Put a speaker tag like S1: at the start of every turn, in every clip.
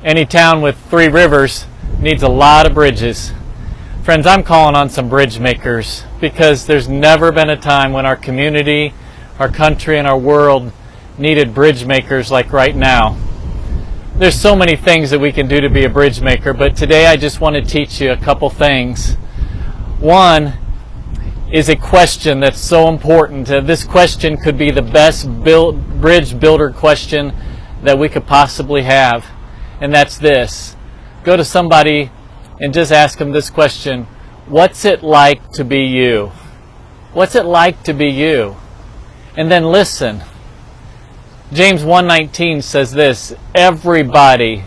S1: Any town with 3 rivers needs a lot of bridges. Friends, I'm calling on some bridge makers because there's never been a time when our community, our country, and our world needed bridge makers like right now. There's so many things that we can do to be a bridge maker, but today I just want to teach you a couple things. One is a question that's so important. This question could be the best bridge builder question that we could possibly have. And that's this. Go to somebody and just ask them this question. What's it like to be you? What's it like to be you? And then listen. James 1:19 says this. Everybody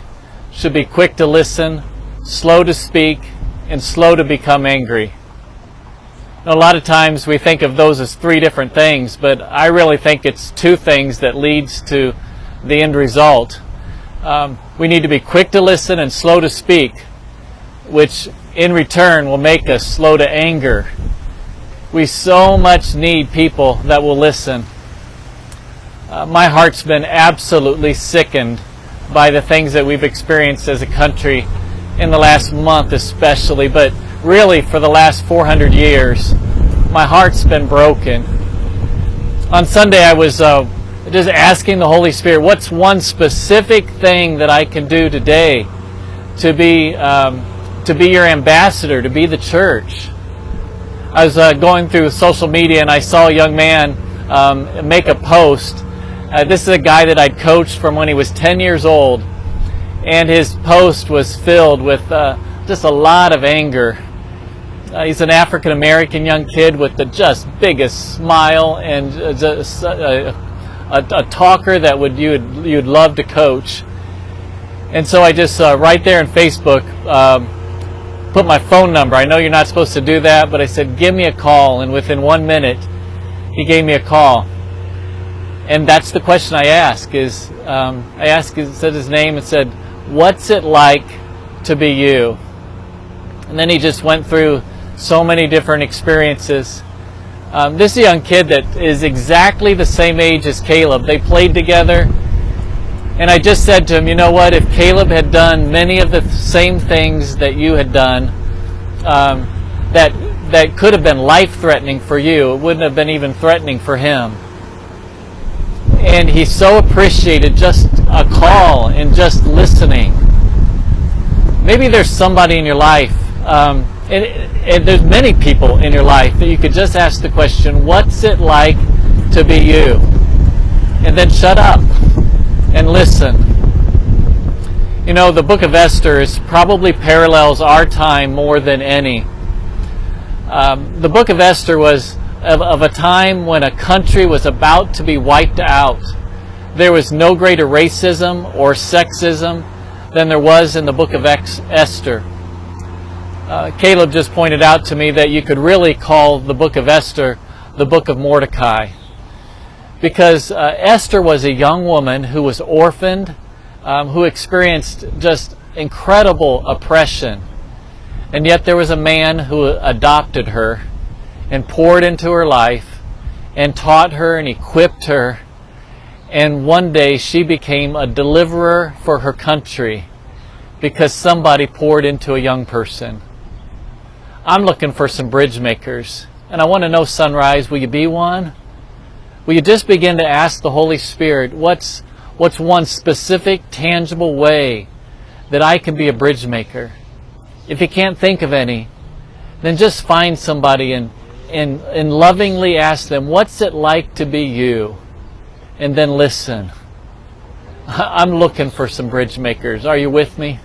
S1: should be quick to listen, slow to speak, and slow to become angry. A lot of times we think of those as 3 different things, but I really think it's 2 things that leads to the end result. We need to be quick to listen and slow to speak, which in return will make us slow to anger. We so much need people that will listen. My heart's been absolutely sickened by the things that we've experienced as a country in the last month especially, but really for the last 400 years. My heart's been broken. On Sunday I was just asking the Holy Spirit, what's one specific thing that I can do today to be your ambassador, to be the church? I was going through social media and I saw a young man make a post. This is a guy that I'd coached from when he was 10 years old, and his post was filled with just a lot of anger. He's an African American young kid with the just biggest smile and a talker that you'd love to coach. And so I just right there in Facebook put my phone number. I know you're not supposed to do that, but I said, give me a call. And within 1 minute, he gave me a call. And that's the question I asked. Said his name and said, what's it like to be you? And then he just went through so many different experiences. This is a young kid that is exactly the same age as Caleb. They played together. And I just said to him, you know what, if Caleb had done many of the same things that you had done, that could have been life-threatening for you, it wouldn't have been even threatening for him. And he so appreciated just a call and just listening. Maybe there's somebody in your life, and there's many people in your life that you could just ask the question, what's it like to be you? And then shut up and listen. You know, the book of Esther probably parallels our time more than any. The book of Esther was of a time when a country was about to be wiped out. There was no greater racism or sexism than there was in the book of Esther. Caleb just pointed out to me that you could really call the book of Esther the book of Mordecai. Because Esther was a young woman who was orphaned, who experienced just incredible oppression. And yet there was a man who adopted her and poured into her life and taught her and equipped her. And one day she became a deliverer for her country because somebody poured into a young person. I'm looking for some bridge makers. And I want to know, Sunrise, will you be one? Will you just begin to ask the Holy Spirit, what's one specific, tangible way that I can be a bridge maker? If you can't think of any, then just find somebody and lovingly ask them, what's it like to be you? And then listen. I'm looking for some bridge makers. Are you with me?